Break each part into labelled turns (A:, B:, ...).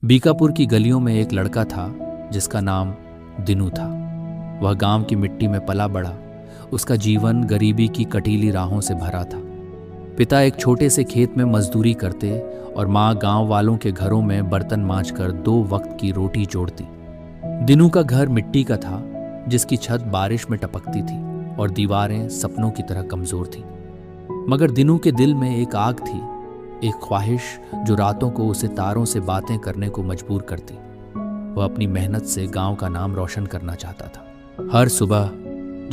A: बीकापुर की गलियों में एक लड़का था जिसका नाम दिनू था। वह गांव की मिट्टी में पला बढ़ा। उसका जीवन गरीबी की कटीली राहों से भरा था। पिता एक छोटे से खेत में मजदूरी करते और माँ गांव वालों के घरों में बर्तन मांजकर 2 वक्त की रोटी जोड़ती। दिनू का घर मिट्टी का था, जिसकी छत बारिश में टपकती थी और दीवारें सपनों की तरह कमजोर थीं। मगर दिनू के दिल में एक आग थी, एक ख्वाहिश जो रातों को उसे तारों से बातें करने को मजबूर करती। वह अपनी मेहनत से गांव का नाम रोशन करना चाहता था। हर सुबह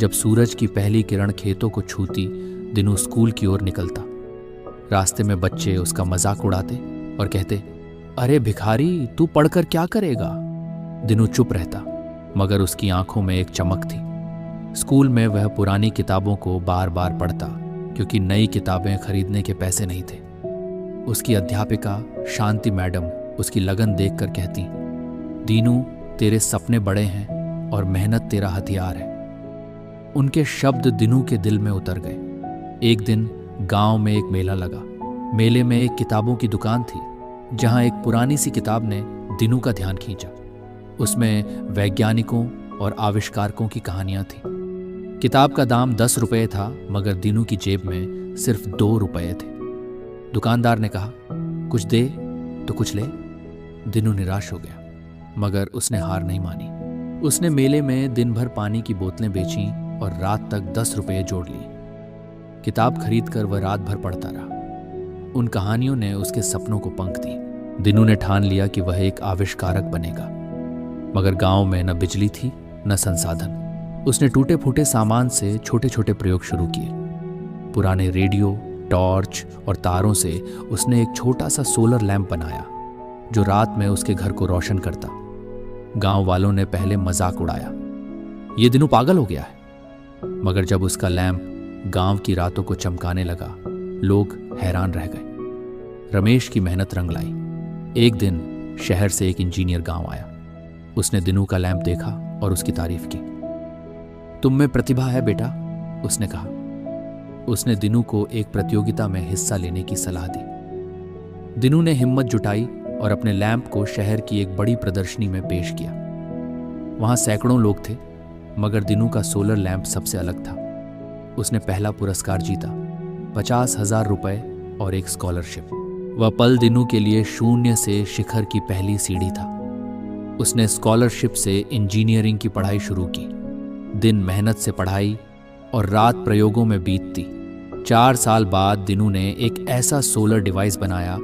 A: जब सूरज की पहली किरण खेतों को छूती, दिनू स्कूल की ओर निकलता। रास्ते में बच्चे उसका मजाक उड़ाते और कहते, अरे भिखारी, तू पढ़कर क्या करेगा? दिनू चुप रहता, मगर उसकी आंखों में एक चमक थी। स्कूल में वह पुरानी किताबों को बार बार पढ़ता, क्योंकि नई किताबें खरीदने के पैसे नहीं थे। उसकी अध्यापिका शांति मैडम उसकी लगन देखकर कहती, दीनू, तेरे सपने बड़े हैं और मेहनत तेरा हथियार है। उनके शब्द दिनू के दिल में उतर गए। एक दिन गांव में एक मेला लगा। मेले में एक किताबों की दुकान थी, जहां एक पुरानी सी किताब ने दिनू का ध्यान खींचा। उसमें वैज्ञानिकों और आविष्कारकों की कहानियां थी। किताब का दाम 10 रुपये था, मगर दिनू की जेब में सिर्फ 2 रुपये थे। दुकानदार ने कहा, कुछ दे तो कुछ ले। दिनू निराश हो गया, मगर उसने हार नहीं मानी। उसने मेले में दिन भर पानी की बोतलें बेचीं और रात तक 10 रुपये जोड़ लिए। किताब खरीदकर वह रात भर पढ़ता रहा। उन कहानियों ने उसके सपनों को पंख दिए। दिनू ने ठान लिया कि वह एक आविष्कारक बनेगा। मगर गांव में न बिजली थी, न संसाधन। उसने टूटे फूटे सामान से छोटे छोटे प्रयोग शुरू किए। पुराने रेडियो, टॉर्च और तारों से उसने एक छोटा सा सोलर लैंप बनाया, जो रात में उसके घर को रोशन करता। गांव वालों ने पहले मजाक उड़ाया, ये दिनू पागल हो गया है। मगर जब उसका लैंप गांव की रातों को चमकाने लगा, लोग हैरान रह गए। रमेश की मेहनत रंग लाई। एक दिन शहर से एक इंजीनियर गांव आया। उसने दिनू का लैंप देखा और उसकी तारीफ की। तुम में प्रतिभा है बेटा, उसने कहा। उसने दिनू को एक प्रतियोगिता में हिस्सा लेने की सलाह दी। दिनू ने हिम्मत जुटाई और अपने लैंप को शहर की एक बड़ी प्रदर्शनी में पेश किया। वहां सैकड़ों लोग थे, मगर दिनू का सोलर लैंप सबसे अलग था। उसने पहला पुरस्कार जीता, 50,000 रुपए और एक स्कॉलरशिप। वह पल दिनू के लिए शून्य से शिखर की पहली सीढ़ी था। उसने स्कॉलरशिप से इंजीनियरिंग की पढ़ाई शुरू की। दिन मेहनत से पढ़ाई और रात प्रयोगों में बीतती। 4 साल बाद दिनू ने एक ऐसा सोलर डिवाइस बनाया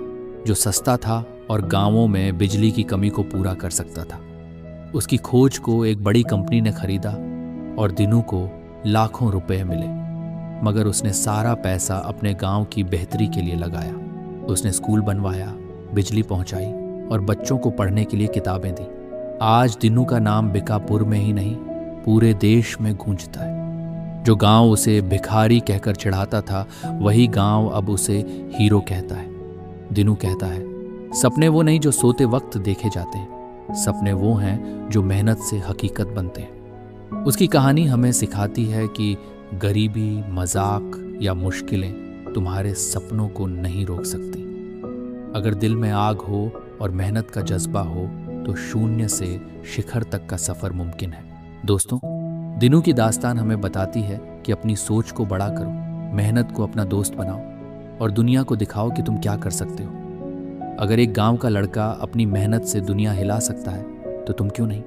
A: जो सस्ता था और गांवों में बिजली की कमी को पूरा कर सकता था। उसकी खोज को एक बड़ी कंपनी ने खरीदा और दिनू को लाखों रुपए मिले। मगर उसने सारा पैसा अपने गांव की बेहतरी के लिए लगाया। उसने स्कूल बनवाया, बिजली पहुंचाई और बच्चों को पढ़ने के लिए किताबें दी। आज दिनू का नाम बीकापुर में ही नहीं, पूरे देश में गूंजता है। जो गांव उसे भिखारी कहकर चिढ़ाता था, वही गांव अब उसे हीरो कहता है। दिनू कहता है, सपने वो नहीं जो सोते वक्त देखे जाते हैं, सपने वो हैं जो मेहनत से हकीकत बनते हैं। उसकी कहानी हमें सिखाती है कि गरीबी, मजाक या मुश्किलें तुम्हारे सपनों को नहीं रोक सकती। अगर दिल में आग हो और मेहनत का जज्बा हो, तो शून्य से शिखर तक का सफर मुमकिन है। दोस्तों, दिनू की दास्तान हमें बताती है कि अपनी सोच को बड़ा करो, मेहनत को अपना दोस्त बनाओ और दुनिया को दिखाओ कि तुम क्या कर सकते हो। अगर एक गांव का लड़का अपनी मेहनत से दुनिया हिला सकता है, तो तुम क्यों नहीं?